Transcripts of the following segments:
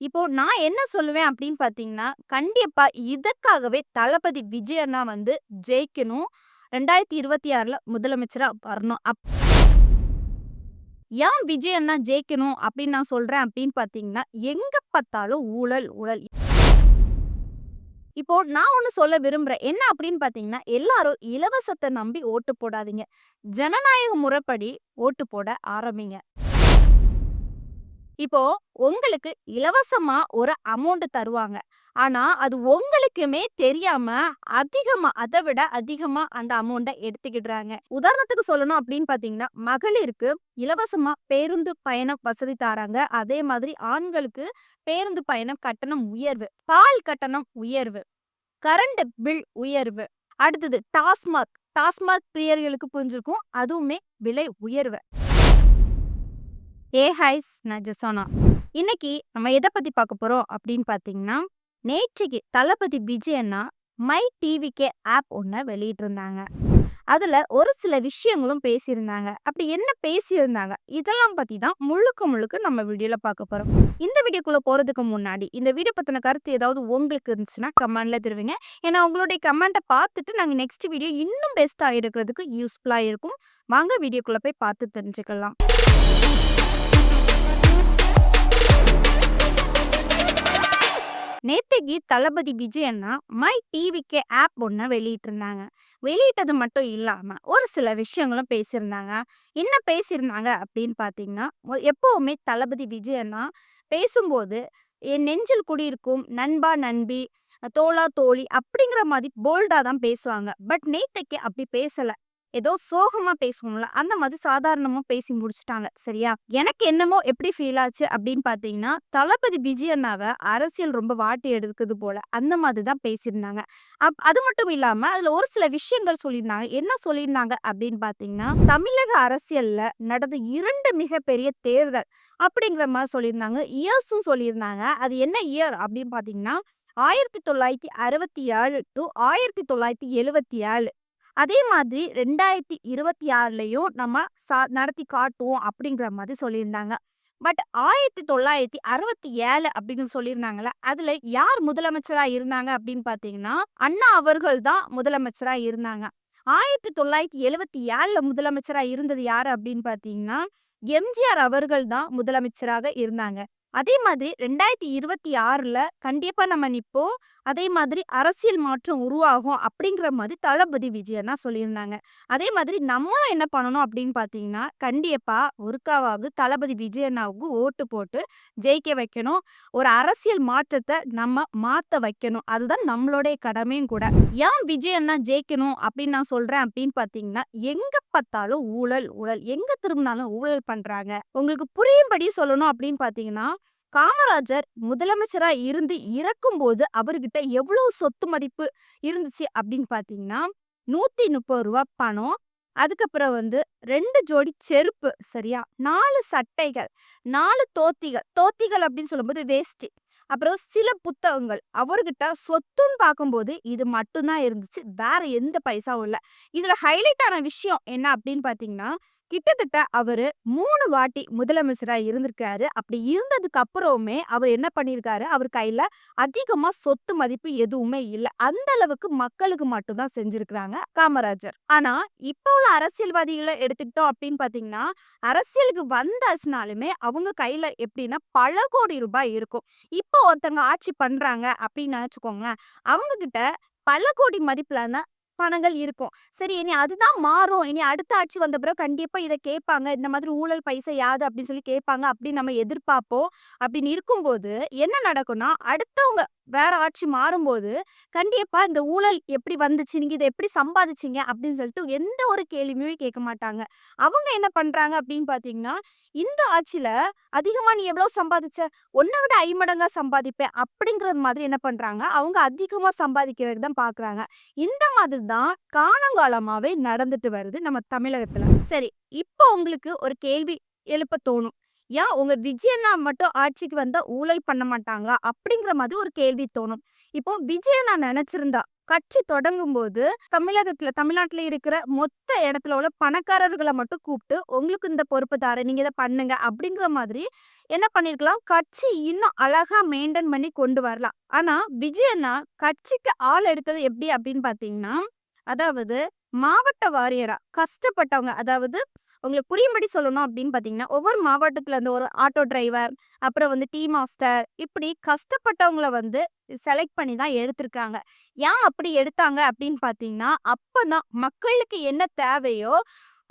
இப்போ நான் என்ன சொல்லுவேன் அப்படின்னு பார்த்தீங்கன்னா, கண்டிப்பா இதுக்காகவே தளபதி விஜய் அண்ணா வந்து ஜெயிக்கணும். 2026ல முதலமைச்சரா வரணும். ஏன் விஜய் அண்ணா ஜெயிக்கணும் அப்படின்னு நான் சொல்றேன் அப்படின்னு பார்த்தீங்கன்னா, எங்க பார்த்தாலும் ஊழல், ஊழல். இப்போ நான் ஒண்ணு சொல்ல விரும்புறேன். என்ன அப்படின்னு பார்த்தீங்கன்னா, எல்லாரும் இலவசத்த நம்பி ஓட்டு போடாதீங்க. ஜனநாயக முறைப்படி ஓட்டு போட ஆரம்பிங்க. இப்போ உங்களுக்கு இலவசமா ஒரு அமௌண்ட் தருவாங்க. ஆனா, அது உங்களுக்குமே தெரியாம அத விட அதிகமா அந்த அமௌண்ட்ட எடுத்துக்கிடுறாங்க. உதாரணத்துக்கு சொல்லணும் அப்படின்னு பார்த்தீங்கன்னா, மகளிருக்கு இலவசமா பேருந்து பயணம் வசதி தராங்க. அதே மாதிரி ஆண்களுக்கு பேருந்து பயணம் கட்டணம் உயர்வு, பால் கட்டணம் உயர்வு, கரண்ட் பில் உயர்வு. அடுத்தது டாஸ்மாக் பிரியர்களுக்கு புரிஞ்சிருக்கும். அதுவுமே விலை உயர்வு. ஹைஸ் நான் ஜெசானா. இன்னைக்கு நம்ம எத பத்தி பார்க்க போறோம் அப்படின்னு பார்த்தீங்கன்னா, நேற்றைக்கு தளபதி விஜய் அண்ணா மை டிவிகே ஆப் ஒண்ண வெளியிட்டிருந்தாங்க. அதுல ஒரு சில விஷயங்களும் பேசியிருந்தாங்க. அப்படி என்ன பேசியிருந்தாங்க? இதெல்லாம் பத்தி தான் முழுக்க முழுக்க நம்ம வீடியோல பார்க்க போறோம். இந்த வீடியோக்குள்ள போறதுக்கு முன்னாடி, இந்த வீடியோ பத்தின கருத்து ஏதாவது உங்களுக்கு இருந்துச்சுன்னா கமெண்ட்ல தெரிவிங்க. ஏன்னா உங்களுடைய கமெண்ட்ட பார்த்துட்டு நாங்க நெக்ஸ்ட் வீடியோ இன்னும் பெஸ்ட்டா எடுக்கிறதுக்கு யூஸ்ஃபுல்லா இருக்கும். வாங்க வீடியோக்குள்ள போய் பார்த்து தெரிஞ்சுக்கலாம். நேத்தைக்கு தளபதி விஜய் அண்ணா மை டிவிகே ஆப் ஒண்ண வெளியிட்டிருந்தாங்க. வெளியிட்டது மட்டும் இல்லாம ஒரு சில விஷயங்களும் பேசியிருந்தாங்க. என்ன பேசியிருந்தாங்க அப்படின்னு பார்த்தீங்கன்னா, எப்பவுமே தளபதி விஜய் அண்ணா பேசும்போது, "என் நெஞ்சில் குடியிருக்கும் நண்பா, நண்பி, தோழா, தோழி" அப்படிங்கிற மாதிரி போல்டா தான் பேசுவாங்க. பட் நேத்தைக்கு அப்படி பேசல. ஏதோ சோகமா பேசுவோம்ல, அந்த மாதிரி சாதாரணமா பேசி முடிச்சுட்டாங்க. சரியா? எனக்கு என்னமோ எப்படி ஃபீல் ஆச்சு அப்படின்னு பார்த்தீங்கன்னா, தளபதி விஜய் அண்ணாவ அரசியல் ரொம்ப வாட்டி எடுக்குது போல. அந்த மாதிரி தான் பேசியிருந்தாங்க. அது மட்டும் இல்லாம அதுல ஒரு சில விஷயங்கள் சொல்லியிருந்தாங்க. என்ன சொல்லியிருந்தாங்க அப்படின்னு பார்த்தீங்கன்னா, தமிழக அரசியல்ல நடந்த 2 மிகப்பெரிய தேர்தல் அப்படிங்கிற மாரி சொல்லியிருந்தாங்க. இயர்ஸும் சொல்லியிருந்தாங்க. அது என்ன இயர் அப்படின்னு பார்த்தீங்கன்னா, 1967 டூ 1977. அதே மாதிரி 2026லயும் நம்ம நடத்தி காட்டுவோம் அப்படிங்கிற மாதிரி சொல்லியிருந்தாங்க. பட் 1967 அப்படின்னு சொல்லியிருந்தாங்கல்ல, அதுல யார் முதலமைச்சரா இருந்தாங்க அப்படின்னு பார்த்தீங்கன்னா, அண்ணா அவர்கள் தான் முதலமைச்சரா இருந்தாங்க. 1977ல முதலமைச்சரா இருந்தது யாரு அப்படின்னு பார்த்தீங்கன்னா, எம்ஜிஆர் அவர்கள் தான் முதலமைச்சராக இருந்தாங்க. அதே மாதிரி 2026ல கண்டிப்பா நம்ம நிப்போம். அதே மாதிரி அரசியல் மாற்றம் உருவாகும் அப்படிங்கிற மாதிரி தளபதி விஜய் அண்ணா சொல்லியிருந்தாங்க. அதே மாதிரி நம்மளும் என்ன பண்ணணும் அப்படின்னு பார்த்தீங்கன்னா, கண்டிப்பா ஒருக்காவாவது தளபதி விஜய் அண்ணாவுக்கு ஓட்டு போட்டு ஜெயிக்க வைக்கணும். ஒரு அரசியல் மாற்றத்த நம்ம மாத்த வைக்கணும். அதுதான் நம்மளுடைய கடமையும் கூட. ஏன் விஜய் அண்ணா ஜெயிக்கணும் அப்படின்னு நான் சொல்றேன் அப்படின்னு பார்த்தீங்கன்னா, எங்க பார்த்தாலும் ஊழல், ஊழல். எங்க திரும்பினாலும் ஊழல் பண்றாங்க. உங்களுக்கு புரியும்படி சொல்லணும் அப்படின்னு பார்த்தீங்கன்னா, காமராஜர் முதலமைச்சரா இருந்து இறக்கும்போது அவர்கிட்ட எவ்வளவு சொத்து மதிப்பு இருந்துச்சு அப்படின்னு பார்த்தீங்கன்னா, ரூ. 130 பணம். அதுக்கப்புறம் 2 ஜோடி செருப்பு சரியா? 4 சட்டைகள், 4 தோத்திகள். தோத்திகள் அப்படின்னு சொல்லும்போது வேஷ்டி. அப்புறம் சில புத்தகங்கள். அவர்கிட்ட சொத்துன்னு பார்க்கும்போது இது மட்டும் தான் இருந்துச்சு. வேற எந்த பைசாவும் இல்ல. இதுல ஹைலைட் ஆன விஷயம் என்ன அப்படின்னு பார்த்தீங்கன்னா, கிட்டத்தட்ட அவரு 3 வாட்டி முதலமைச்சரா இருந்திருக்காரு. அப்படி இருந்ததுக்கு அப்புறமுமே அவர் என்ன பண்ணியிருக்காரு, அவர் கையில அதிகமா சொத்து மதிப்பு எதுவுமே இல்ல. அந்த அளவுக்கு மக்களுக்கு மட்டும் தான் செஞ்சிருக்கிறாங்க காமராஜர். ஆனா, இப்போ உள்ள அரசியல்வாதிகள எடுத்துக்கிட்டோம் அப்படின்னு பார்த்தீங்கன்னா, அரசியலுக்கு வந்தாச்சுனாலுமே அவங்க கையில எப்படின்னா பல கோடி ரூபாய் இருக்கும். இப்போ ஒருத்தங்க ஆட்சி பண்றாங்க அப்படின்னு நெனச்சுக்கோங்களேன். அவங்க கிட்ட பல கோடி மதிப்பிலான பணங்கள் இருக்கும். சரி இனி அதுதான் மாறும். இனி அடுத்த ஆட்சி வந்த பிறகு கண்டிப்பா இத கேட்பாங்க. இந்த மாதிரி ஊழல் பைசா யாது அப்படின்னு சொல்லி கேட்பாங்க அப்படின்னு நம்ம எதிர்பார்ப்போம். அப்படின்னு இருக்கும்போது என்ன நடக்கும்னா, அடுத்தவங்க வேற ஆட்சி மாறும்போது, கண்டிப்பா இந்த ஊழல் எப்படி வந்துச்சு? நீங்க இத எப்படி சம்பாதிச்சீங்க? அப்படின்னு சொல்லிட்டு எந்த ஒரு கேள்வியுமே கேட்க மாட்டாங்க. அவங்க என்ன பண்றாங்க அப்படின்னு பார்த்தீங்கன்னா, இந்த ஆட்சியில அதிகமா நீ எவ்வளோ சம்பாதிச்ச? உன்ன விட 5 மடங்கா சம்பாதிப்பேன். அப்படிங்கிறது மாதிரி என்ன பண்றாங்க, அவங்க அதிகமா சம்பாதிக்கிறதுக்கு தான் பார்க்குறாங்க. இந்த மாதிரி தான் காலங்காலமாவே நடந்துட்டு வருது நம்ம தமிழகத்துல. சரி, இப்போ உங்களுக்கு ஒரு கேள்வி எழுப்ப தோணும். ஏன் உங்க விஜய் அண்ணா மட்டும் ஆட்சிக்கு வந்தா ஊழல் பண்ண மாட்டாங்களா? அப்படிங்கிற மாதிரி ஒரு கேள்வி தோணும். இப்போ விஜய் அண்ணா நெனச்சிருந்தா, கட்சி தொடங்கும்போது தமிழ்நாட்டுல இருக்கிற மொத்த இடத்துல உள்ள பணக்காரர்களை மட்டும் கூப்பிட்டு உங்களுக்கு இந்த பொறுப்பு தாரேன், நீங்க இதை பண்ணுங்க அப்படிங்கிற மாதிரி என்ன பண்ணிருக்கலாம், கட்சி இன்னும் அழகா மெயின்டைன் பண்ணி கொண்டு வரலாம். ஆனா விஜய் அண்ணா கட்சிக்கு ஆள் எடுத்தது எப்படி அப்படின்னு பாத்தீங்கன்னா, அதாவது மாவட்ட வாரியரா கஷ்டப்பட்டவங்க, அதாவது உங்களுக்கு புரியும்படி சொல்லணும் அப்படின்னு பாத்தீங்கன்னா, ஒவ்வொரு மாவட்டத்துல இருந்து ஒரு ஆட்டோ டிரைவர், அப்புறம் டீ மாஸ்டர், இப்படி கஷ்டப்பட்டவங்கள செலக்ட் பண்ணி தான் எடுத்திருக்காங்க. ஏன் அப்படி எடுத்தாங்க அப்படின்னு பாத்தீங்கன்னா, அப்பதான் மக்களுக்கு என்ன தேவையோ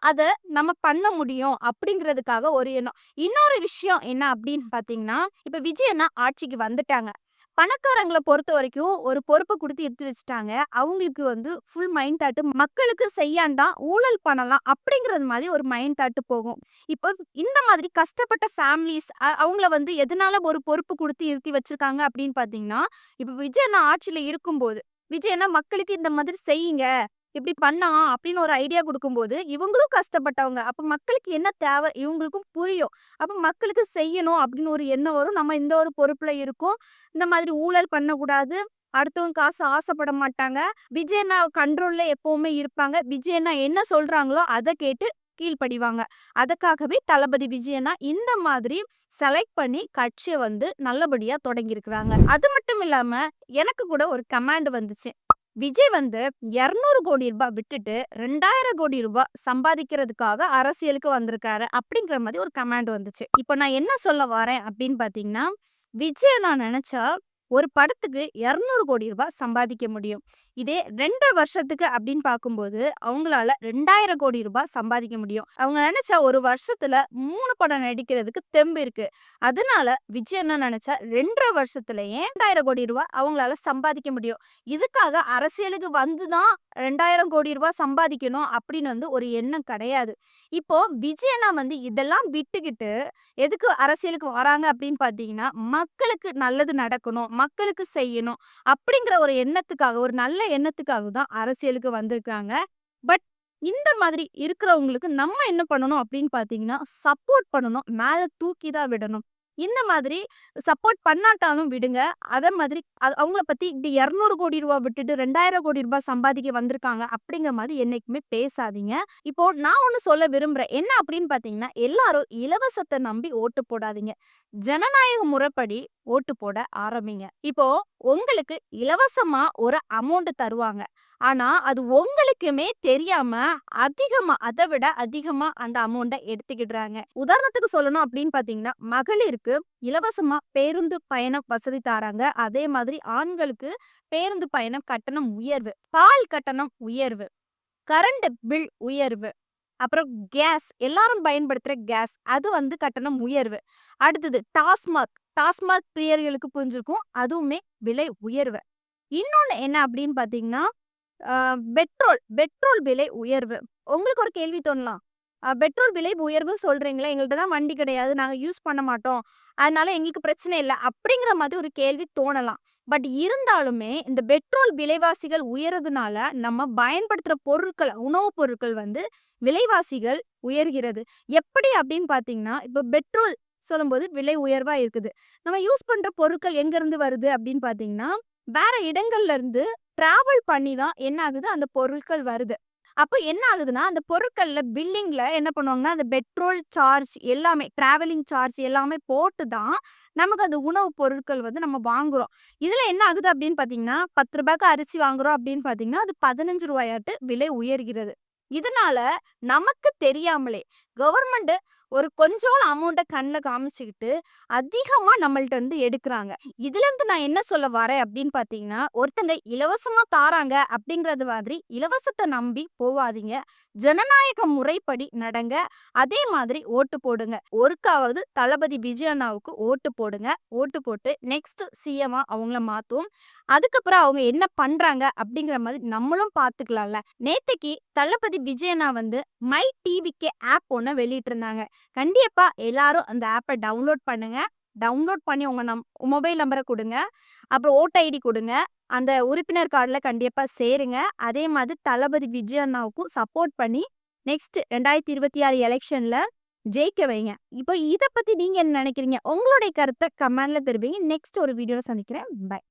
அத நம்ம பண்ண முடியும் அப்படிங்கிறதுக்காக ஒரு எண்ணம். இன்னொரு விஷயம் என்ன அப்படின்னு பாத்தீங்கன்னா, இப்ப விஜய் அண்ணா ஆட்சிக்கு வந்துட்டாங்க. பணக்காரங்கள பொறுத்த வரைக்கும் ஒரு பொறுப்ப குடுத்து எடுத்து வச்சுட்டாங்க. அவங்களுக்கு ஃபுல் மைண்ட் தாட் மக்களுக்கு செய்யாண்டா ஊழல் பண்ணலாம் அப்படிங்கிறது மாதிரி ஒரு மைண்ட் தாட் போகும். இப்போ இந்த மாதிரி கஷ்டப்பட்ட ஃபேமிலிஸ் அவங்கள எதனால ஒரு பொறுப்பு குடுத்து நிறுத்தி வச்சிருக்காங்க அப்படின்னு பாத்தீங்கன்னா, இப்ப விஜய் அண்ணா ஆட்சியில இருக்கும்போது, விஜய் அண்ணா மக்களுக்கு இந்த மாதிரி செய்யுங்க, இப்படி பண்ணலாம் அப்படின்னு ஒரு ஐடியா குடுக்கும்போது, இவங்களும் கஷ்டப்பட்டவங்க. அப்ப மக்களுக்கு என்ன தேவை இவங்களுக்கும் புரியும். அப்ப மக்களுக்கு செய்யணும் அப்படின்னு ஒரு எண்ணம் வரும். நம்ம இந்த ஒரு பொறுப்புல இருக்கோம். இந்த மாதிரி ஊழல் பண்ணக்கூடாது. அடுத்தவங்க காசு ஆசைப்பட மாட்டாங்க. விஜய் அண்ணா கண்ட்ரோல்ல எப்பவுமே இருப்பாங்க. விஜய் அண்ணா என்ன சொல்றாங்களோ அத கேட்டு கீழ்ப்படிவாங்க. அதுக்காகவே தளபதி விஜய் அண்ணா இந்த மாதிரி செலக்ட் பண்ணி கட்சிய நல்லபடியா தொடங்கியிருக்கிறாங்க. அது மட்டும் இல்லாம எனக்கு கூட ஒரு கமாண்ட் வந்துச்சு. விஜய் 200 கோடி ரூபாய் விட்டுட்டு 2000 கோடி ரூபாய் சம்பாதிக்கிறதுக்காக அரசியலுக்கு வந்திருக்காரு அப்படிங்கிற மாதிரி ஒரு கமாண்ட் வந்துச்சு. இப்போ நான் என்ன சொல்ல வரேன் அப்படின்னு பாத்தீங்கன்னா, விஜய் நான் நினைச்சா ஒரு படத்துக்கு 200 கோடி ரூபாய் சம்பாதிக்க முடியும். இதே 2 வருஷத்துக்கு அப்படின்னு பார்க்கும்போது அவங்களால 2000 கோடி ரூபாய் சம்பாதிக்க முடியும். அவங்க நினைச்சா ஒரு வருஷத்துல 3 படம் நடிக்கிறதுக்கு தெம்பு இருக்கு. அதனால விஜய் என்ன நினைச்சா 2 வருஷத்துலயே 2000 கோடி ரூபாய் அவங்களால சம்பாதிக்க முடியும். இதுக்காக அரசியலுக்கு வந்துதான் 2000 கோடி ரூபாய் சம்பாதிக்கணும் அப்படின்னு ஒரு எண்ணம் கிடையாது. இப்போ விஜய் அண்ணா இதெல்லாம் விட்டுக்கிட்டு எதுக்கு அரசியலுக்கு வராங்க அப்படின்னு பாத்தீங்கன்னா, மக்களுக்கு நல்லது நடக்கணும், மக்களுக்கு செய்யணும் அப்படிங்கிற ஒரு எண்ணத்துக்காக, ஒரு நல்ல எண்ணத்துக்காக தான் அரசியலுக்கு வந்திருக்காங்க. பட் இந்த மாதிரி இருக்கிறவங்களுக்கு நம்ம என்ன பண்ணணும் அப்படின்னு பாத்தீங்கன்னா, சப்போர்ட் பண்ணணும், மேல தூக்கி தான் விடணும். இந்த மாதிரி சப்போர்ட் பண்ணாட்டாலும் விடுங்க. அதே மாதிரி அவங்கள பத்தி இப்படி 200 கோடி ரூபாய் விட்டுட்டு 2000 கோடி ரூபாய் சம்பாதிக்க வந்திருக்காங்க அப்படிங்கிற மாதிரி என்னைக்குமே பேசாதீங்க. இப்போ நான் ஒண்ணு சொல்ல விரும்புறேன். என்ன அப்படின்னு பாத்தீங்கன்னா, எல்லாரும் இலவசத்தை நம்பி ஓட்டு போடாதீங்க. ஜனநாயக முறைப்படி ஓட்டு போட ஆரம்பிங்க. இப்போ உங்களுக்கு இலவசமா ஒரு அமௌண்ட் தருவாங்க. ஆனா அது உங்களுக்குமே தெரியாம அதை விட அதிகமா அந்த அமௌண்ட எடுத்துக்கிடுறாங்க. உதாரணத்துக்கு சொல்லணும் அப்படின்னு பாத்தீங்கன்னா, மகளிருக்கு இலவசமா பேருந்து பயணம் வசதி தராங்க. அதே மாதிரி ஆண்களுக்கு பேருந்து பயணம் கட்டணம் உயர்வு, பால் கட்டணம் உயர்வு, கரண்ட் பில் உயர்வு, அப்புறம் கேஸ், எல்லாரும் பயன்படுத்துற கேஸ் அது கட்டணம் உயர்வு. அடுத்தது டாஸ்மாக் பிரியர்களுக்கு புரிஞ்சிருக்கும், அதுவுமே விலை உயர்வு. இன்னொன்னு என்ன அப்படின்னு பாத்தீங்கன்னா, பெட்ரோல் விலை உயர்வு. உங்களுக்கு ஒரு கேள்வி தோணலாம், பெட்ரோல் விலை உயர்வு சொல்றீங்களா, எங்கள்ட்ட தான் வண்டி கிடையாது, நாங்க யூஸ் பண்ண மாட்டோம், அதனால எங்களுக்கு பிரச்சனை இல்லை அப்படிங்கிற மாதிரி ஒரு கேள்வி தோணலாம். பட் இருந்தாலுமே இந்த பெட்ரோல் விலைவாசிகள் உயர்றதுனால நம்ம பயன்படுத்துற பொருட்கள், உணவுப் பொருட்கள் விலைவாசிகள் உயர்கிறது. எப்படி அப்படின்னு பாத்தீங்கன்னா, இப்ப பெட்ரோல் சொல்லும்போது விலை உயர்வா இருக்குது. நம்ம யூஸ் பண்ற பொருட்கள் எங்க இருந்து வருது அப்படின்னு பாத்தீங்கன்னா, வேற இடங்கள்ல இருந்து டிராவல் பண்ணி தான் என்ன ஆகுது, அந்த பொருட்கள் வருது. அப்போ என்ன ஆகுதுன்னா, அந்த பொருட்கள்ல பில்லிங்ல என்ன பண்ணுவாங்கன்னா, அந்த பெட்ரோல் சார்ஜ் எல்லாமே, டிராவலிங் சார்ஜ் எல்லாமே போட்டு தான் நமக்கு அந்த உணவு பொருட்கள் நம்ம வாங்குறோம். இதுல என்ன ஆகுது அப்படின்னு பாத்தீங்கன்னா, 10 ரூபாய்க்கு அரிசி வாங்குறோம் அப்படின்னு பாத்தீங்கன்னா, அது 15 ரூபாயாட்டு விலை உயர்கிறது. இதனால நமக்கு தெரியாமலே கவர்மெண்ட் ஒரு கொஞ்சம் அமௌண்ட்டை கண்ணில் காமிச்சுக்கிட்டு அதிகமா நம்மள்ட்ட இருந்து எடுக்கிறாங்க. இதுல இருந்து நான் என்ன சொல்ல வரேன் அப்படின்னு பாத்தீங்கன்னா, ஒருத்தங்க இலவசமா தாராங்க அப்படிங்கறது மாதிரி இலவசத்தை நம்பி போவாதீங்க. ஜனநாயக முறைப்படி நடங்க. அதே மாதிரி ஓட்டு போடுங்க. ஒருக்காவது தளபதி விஜய் அண்ணாவுக்கு ஓட்டு போடுங்க. ஓட்டு போட்டு நெக்ஸ்ட் சிஎம்மா அவங்கள மாத்துவோம். அதுக்கப்புறம் அவங்க என்ன பண்றாங்க அப்படிங்கிற மாதிரி நம்மளும் பாத்துக்கலாம்ல. நேத்தைக்கு தளபதி விஜய் அண்ணா மை டிவிக்கு ஆப் ஒண்ணு வெளியிட்டு இருந்தாங்க. கண்டிப்பா எல்லாரும் அந்த ஆப்பை டவுன்லோட் பண்ணுங்க. டவுன்லோட் பண்ணி உங்க மொபைல் நம்பரை கொடுங்க, அப்புறம் ஓட்டு ஐடி கொடுங்க, அந்த உறுப்பினர் கார்டுல கண்டிப்பா சேருங்க. அதே மாதிரி தளபதி விஜய் அண்ணாவுக்கும் சப்போர்ட் பண்ணி நெக்ஸ்ட் 2026 எலெக்ஷன்ல ஜெயிக்க வைங்க. இப்போ இதை பத்தி நீங்க என்ன நினைக்கிறீங்க? உங்களுடைய கருத்தை கமெண்ட்ல தெரிவிங்க. நெக்ஸ்ட் ஒரு வீடியோல சந்திக்கிறேன். பை.